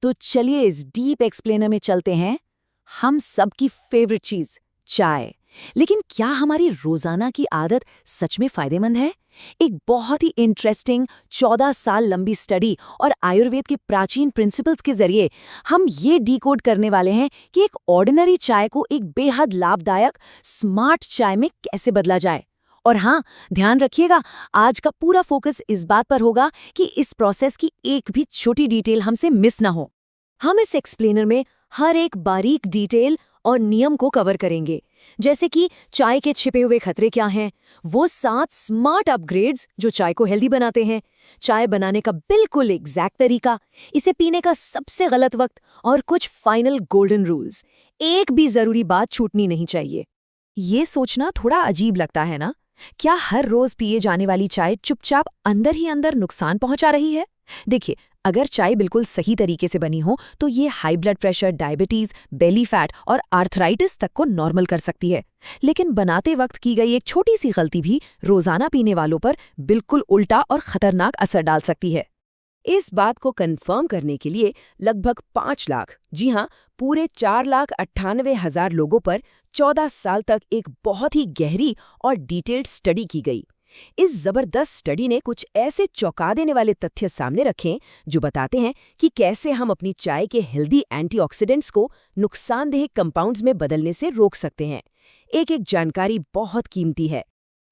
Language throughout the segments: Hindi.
तो चलिए इस डीप एक्सप्लेनर में चलते हैं। हम सबकी फेवरेट चीज चाय। लेकिन क्या हमारी रोजाना की आदत सच में फायदेमंद है? एक बहुत ही इंटरेस्टिंग 14 साल लंबी स्टडी और आयुर्वेद के प्राचीन प्रिंसिपल्स के जरिए हम ये डिकोड करने वाले हैं कि एक ऑर्डिनरी चाय को एक बेहद लाभदायक स्मार्ट चाय में कैसे बदला जाए। और हाँ, ध्यान रखिएगा, आज का पूरा फोकस इस बात पर होगा कि इस प्रोसेस की एक भी छोटी डिटेल हमसे मिस ना हो। हम इस एक्सप्लेनर में हर एक बारीक डिटेल और नियम को कवर करेंगे, जैसे कि चाय के छिपे हुए खतरे क्या हैं, वो 7 स्मार्ट अपग्रेड्स जो चाय को हेल्दी बनाते हैं, चाय बनाने का बिल्कुल एग्जैक्ट तरीका, इसे पीने का सबसे गलत वक्त और कुछ फाइनल गोल्डन रूल्स। एक भी जरूरी बात छूटनी नहीं चाहिए। ये सोचना थोड़ा अजीब लगता है ना? क्या हर रोज पिए जाने वाली चाय चुपचाप अंदर ही अंदर नुकसान पहुंचा रही है? देखिए, अगर चाय बिल्कुल सही तरीके से बनी हो तो ये high blood pressure, diabetes, belly fat और आर्थराइटिस तक को नॉर्मल कर सकती है। लेकिन बनाते वक्त की गई एक छोटी सी गलती भी रोजाना पीने वालों पर बिल्कुल उल्टा और खतरनाक असर डाल सकती है। इस बात को कंफर्म करने के लिए लगभग 5 लाख, जी हाँ, पूरे 4,98,000 लोगों पर 14 साल तक एक बहुत ही गहरी और डिटेल्ड स्टडी की गई। इस जबरदस्त स्टडी ने कुछ ऐसे चौंका देने वाले तथ्य सामने रखे जो बताते हैं कि कैसे हम अपनी चाय के हेल्दी एंटीऑक्सीडेंट्स को नुकसानदेह कंपाउंड्स में बदलने से रोक सकते हैं। एक-एक जानकारी बहुत कीमती है।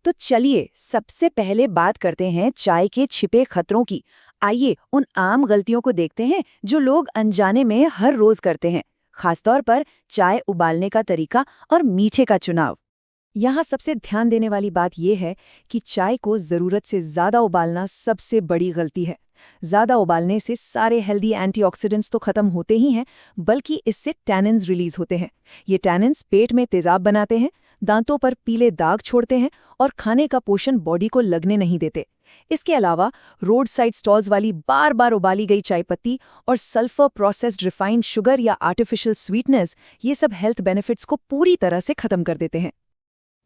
तो चलिए सबसे पहले बात करते हैं चाय के छिपे खतरों की। आइए उन आम गलतियों को देखते हैं जो लोग अनजाने में हर रोज करते हैं, खासतौर पर चाय उबालने का तरीका और मीठे का चुनाव। यहाँ सबसे ध्यान देने वाली बात यह है कि चाय को जरूरत से ज्यादा उबालना सबसे बड़ी गलती है। ज्यादा उबालने से सारे हेल्दी एंटीऑक्सीडेंट्स तो खत्म होते ही हैं, बल्कि इससे टैनिन्स रिलीज होते हैं। ये टैनिन्स पेट में तेजाब बनाते हैं, दांतों पर पीले दाग छोड़ते हैं और खाने का पोषण बॉडी को लगने नहीं देते। इसके अलावा रोड साइड स्टॉल्स वाली बार बार उबाली गई चाय पत्ती और सल्फर प्रोसेस्ड रिफाइंड शुगर या आर्टिफिशियल स्वीटनेस, ये सब हेल्थ बेनिफिट्स को पूरी तरह से खत्म कर देते हैं।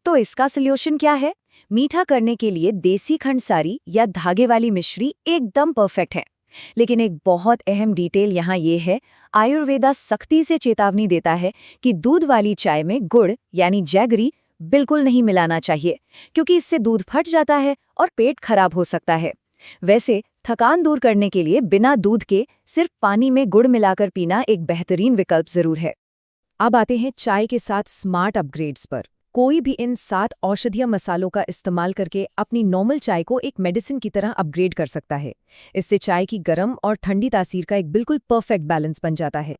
तो इसका सॉल्यूशन क्या है? मीठा करने के लिए देसी खंडसारी या धागे वाली मिश्री एकदम परफेक्ट है। लेकिन एक बहुत अहम डिटेल यहाँ ये है, आयुर्वेदा सख्ती से चेतावनी देता है कि दूध वाली चाय में गुड़ यानी जैगरी बिल्कुल नहीं मिलाना चाहिए, क्योंकि इससे दूध फट जाता है और पेट खराब हो सकता है। वैसे थकान दूर करने के लिए बिना दूध के सिर्फ पानी में गुड़ मिलाकर पीना एक बेहतरीन विकल्प जरूर है। अब आते हैं चाय के साथ स्मार्ट अपग्रेड्स पर। कोई भी इन 7 औषधीय मसालों का इस्तेमाल करके अपनी नॉर्मल चाय को एक मेडिसिन की तरह अपग्रेड कर सकता है। इससे चाय की गर्म और ठंडी तासीर का एक बिल्कुल परफेक्ट बैलेंस बन जाता है।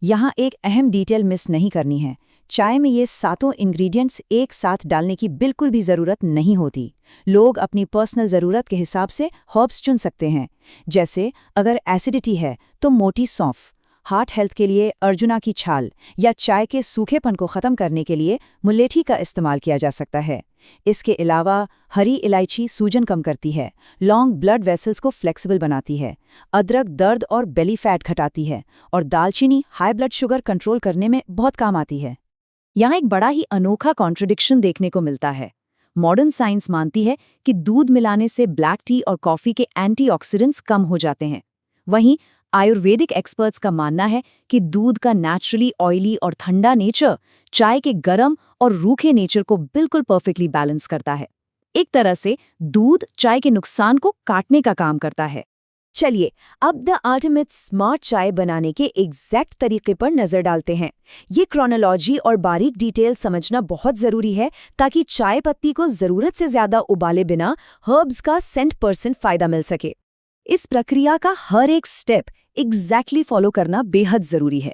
यहाँ एक अहम डिटेल मिस नहीं करनी है। चाय में ये 7 इंग्रेडिएंट्स एक साथ डालने की बिल्कुल भी ज़रूरत नहीं होती। लोग अपनी पर्सनल ज़रूरत के हिसाब से हर्ब्स चुन सकते हैं। जैसे अगर एसिडिटी है तो मोटी सौंफ, हार्ट हेल्थ के लिए अर्जुना की छाल, या चाय के सूखेपन को ख़त्म करने के लिए मुलेठी का इस्तेमाल किया जा सकता है। इसके अलावा हरी इलायची सूजन कम करती है, लौंग ब्लड वेसल्स को फ्लेक्सिबल बनाती है, अदरक दर्द और बेली फैट घटाती है, और दालचीनी हाई ब्लड शुगर कंट्रोल करने में बहुत काम आती है। यहाँ एक बड़ा ही अनोखा कॉन्ट्रडिक्शन देखने को मिलता है। मॉडर्न साइंस मानती है कि दूध मिलाने से ब्लैक टी और कॉफ़ी के एंटीऑक्सीडेंट्स कम हो जाते हैं। वहीं आयुर्वेदिक एक्सपर्ट्स का मानना है कि दूध का नेचुरली ऑयली और ठंडा नेचर चाय के गरम और रूखे नेचर को बिल्कुल परफेक्टली बैलेंस करता है। एक तरह से दूध चाय के नुकसान को काटने का काम करता है। चलिए अब द अल्टीमेट स्मार्ट चाय बनाने के एग्जैक्ट तरीके पर नजर डालते हैं। ये क्रोनोलॉजी और बारीक डिटेल समझना बहुत जरूरी है, ताकि चाय पत्ती को जरूरत से ज्यादा उबाले बिना हर्ब्स का 100% फायदा मिल सके। इस प्रक्रिया का हर एक स्टेप एग्जैक्टली फॉलो करना बेहद जरूरी है।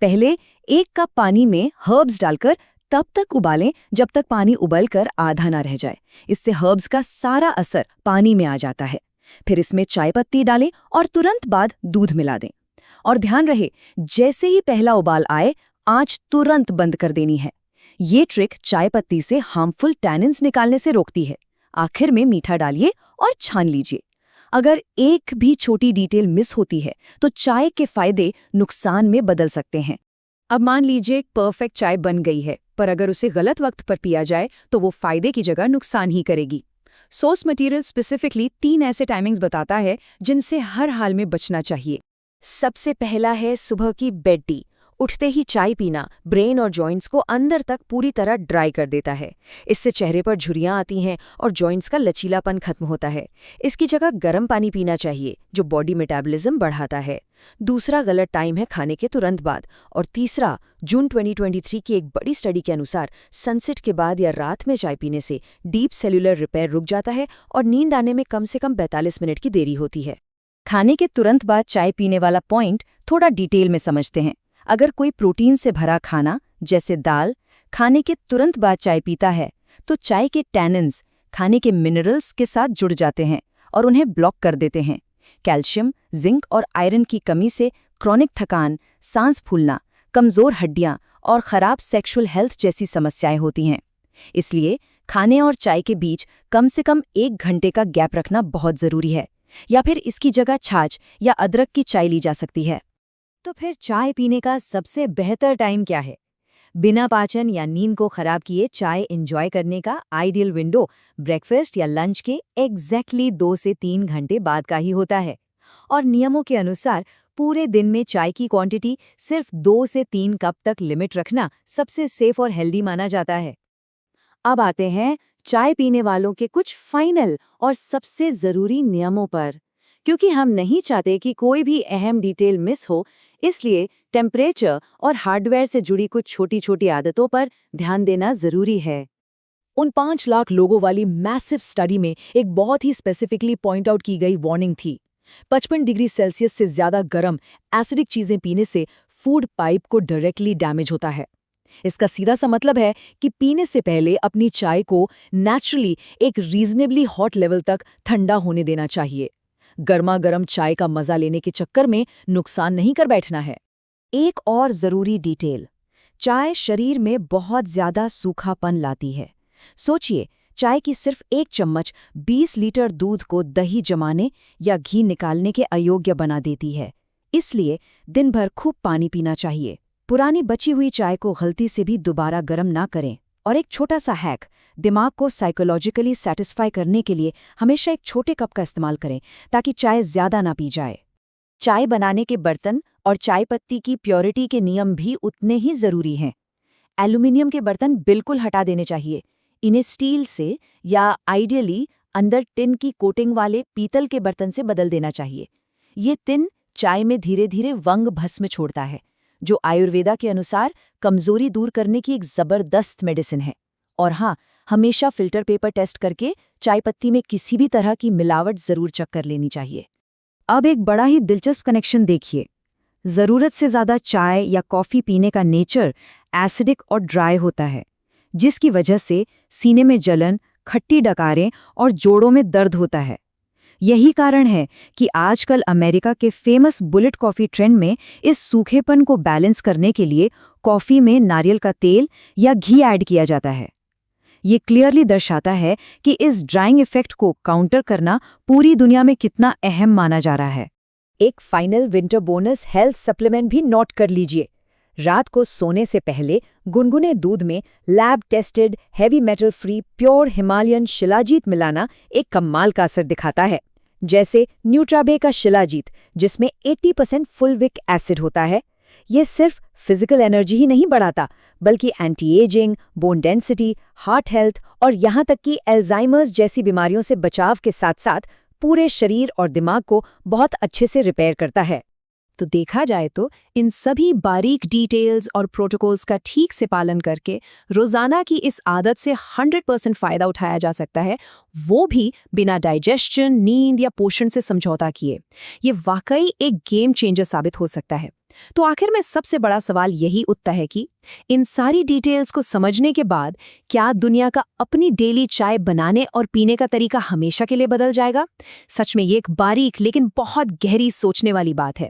पहले 1 कप पानी में हर्ब्स डालकर तब तक उबालें जब तक पानी उबलकर आधा ना रह जाए। इससे हर्ब्स का सारा असर पानी में आ जाता है। फिर इसमें चाय पत्ती डालें और तुरंत बाद दूध मिला दें। और ध्यान रहे, जैसे ही पहला उबाल आए, आंच तुरंत बंद कर देनी है। ये ट्रिक चाय पत्ती से हार्मफुल टैनिन्स निकालने से रोकती है। आखिर में मीठा डालिए और छान लीजिए। अगर एक भी छोटी डिटेल मिस होती है तो चाय के फायदे नुकसान में बदल सकते हैं। अब मान लीजिए एक परफेक्ट चाय बन गई है, पर अगर उसे गलत वक्त पर पिया जाए तो वो फायदे की जगह नुकसान ही करेगी। सोर्स मटेरियल स्पेसिफिकली 3 ऐसे टाइमिंग्स बताता है जिनसे हर हाल में बचना चाहिए। सबसे पहला है सुबह की बेड टी। उठते ही चाय पीना ब्रेन और जॉइंट्स को अंदर तक पूरी तरह ड्राई कर देता है। इससे चेहरे पर झुर्रियां आती हैं और जॉइंट्स का लचीलापन खत्म होता है। इसकी जगह गर्म पानी पीना चाहिए जो बॉडी मेटाबॉलिज्म बढ़ाता है। दूसरा गलत टाइम है खाने के तुरंत बाद। और तीसरा, जून 2023 की एक बड़ी स्टडी के अनुसार सनसेट के बाद या रात में चाय पीने से डीप सेल्यूलर रिपेयर रुक जाता है और नींद आने में कम से कम 45 मिनट की देरी होती है। खाने के तुरंत बाद चाय पीने वाला पॉइंट थोड़ा डिटेल में समझते हैं। अगर कोई प्रोटीन से भरा खाना जैसे दाल खाने के तुरंत बाद चाय पीता है तो चाय के टैनिन्स खाने के मिनरल्स के साथ जुड़ जाते हैं और उन्हें ब्लॉक कर देते हैं। कैल्शियम, जिंक और आयरन की कमी से क्रॉनिक थकान, सांस फूलना, कमजोर हड्डियां और खराब सेक्सुअल हेल्थ जैसी समस्याएं होती हैं। इसलिए खाने और चाय के बीच कम से कम 1 घंटे का गैप रखना बहुत जरूरी है, या फिर इसकी जगह छाछ या अदरक की चाय ली जा सकती है। तो फिर चाय पीने का सबसे बेहतर टाइम क्या है? बिना पाचन या नींद को खराब किए चाय एंजॉय करने का आइडियल विंडो ब्रेकफास्ट या लंच के एग्जैक्टली 2 से 3 घंटे बाद का ही होता है। और नियमों के अनुसार पूरे दिन में चाय की क्वांटिटी सिर्फ 2 से 3 कप तक लिमिट रखना सबसे सेफ और हेल्दी माना जाता है। अब आते हैं चाय पीने वालों के कुछ फाइनल और सबसे ज़रूरी नियमों पर। क्योंकि हम नहीं चाहते कि कोई भी अहम डिटेल मिस हो, इसलिए टेम्परेचर और हार्डवेयर से जुड़ी कुछ छोटी छोटी आदतों पर ध्यान देना ज़रूरी है। उन 5 लाख लोगों वाली मैसिव स्टडी में एक बहुत ही स्पेसिफिकली पॉइंट आउट की गई वार्निंग थी। 55 डिग्री सेल्सियस से ज़्यादा गर्म एसिडिक चीज़ें पीने से फूड पाइप को डायरेक्टली डैमेज होता है। इसका सीधा सा मतलब है कि पीने से पहले अपनी चाय को नेचुरली एक रीजनेबली हॉट लेवल तक ठंडा होने देना चाहिए। गर्मा गर्म चाय का मजा लेने के चक्कर में नुकसान नहीं कर बैठना है। एक और ज़रूरी डिटेल, चाय शरीर में बहुत ज़्यादा सूखापन लाती है। सोचिए, चाय की सिर्फ 1 चम्मच 20 लीटर दूध को दही जमाने या घी निकालने के अयोग्य बना देती है। इसलिए दिन भर खूब पानी पीना चाहिए। पुरानी बची हुई चाय को गलती से भी दोबारा गर्म ना करें। और एक छोटा सा हैक, दिमाग को साइकोलॉजिकली सेटिस्फाई करने के लिए हमेशा एक छोटे कप का इस्तेमाल करें ताकि चाय ज़्यादा ना पी जाए। चाय बनाने के बर्तन और चाय पत्ती की प्योरिटी के नियम भी उतने ही ज़रूरी हैं। एल्यूमिनियम के बर्तन बिल्कुल हटा देने चाहिए। इन्हें स्टील से या आइडियली अंदर टिन की कोटिंग वाले पीतल के बर्तन से बदल देना चाहिए। ये टिन चाय में धीरे धीरे वंग भस्म छोड़ता है, जो आयुर्वेदा के अनुसार कमजोरी दूर करने की एक ज़बरदस्त मेडिसिन है। और हाँ, हमेशा फिल्टर पेपर टेस्ट करके चाय पत्ती में किसी भी तरह की मिलावट ज़रूर चेक कर लेनी चाहिए। अब एक बड़ा ही दिलचस्प कनेक्शन देखिए। ज़रूरत से ज़्यादा चाय या कॉफ़ी पीने का नेचर एसिडिक और ड्राई होता है, जिसकी वजह से सीने में जलन, खट्टी डकारें और जोड़ों में दर्द होता है। यही कारण है कि आजकल अमेरिका के फेमस बुलेट कॉफ़ी ट्रेंड में इस सूखेपन को बैलेंस करने के लिए कॉफ़ी में नारियल का तेल या घी ऐड किया जाता है। ये क्लियरली दर्शाता है कि इस ड्राइंग इफेक्ट को काउंटर करना पूरी दुनिया में कितना अहम माना जा रहा है। एक final winter bonus health supplement भी नोट कर लीजिए। रात को सोने से पहले गुनगुने दूध में lab tested heavy metal free pure Himalayan shilajit मिलाना एक कमाल का असर दिखाता है। जैसे न्यूट्राबे का शिलाजीत, जिसमें 80% फुलविक एसिड होता है। ये सिर्फ फिजिकल एनर्जी ही नहीं बढ़ाता, बल्कि anti ageing, bone density, heart health और यहाँ तक कि एल्जाइमर्स जैसी बीमारियों से बचाव के साथ साथ पूरे शरीर और दिमाग को बहुत अच्छे से रिपेयर करता है। तो देखा जाए तो इन सभी बारीक डिटेल्स और प्रोटोकॉल्स का ठीक से पालन करके रोजाना की इस आदत से 100% फायदा उठाया जा सकता है, वो भी बिना डाइजेशन, नींद या पोषण से समझौता किए। ये वाकई एक गेम चेंजर साबित हो सकता है। तो आखिर में सबसे बड़ा सवाल यही उठता है कि इन सारी डिटेल्स को समझने के बाद क्या दुनिया का अपनी डेली चाय बनाने और पीने का तरीका हमेशा के लिए बदल जाएगा? सच में ये एक बारीक लेकिन बहुत गहरी सोचने वाली बात है।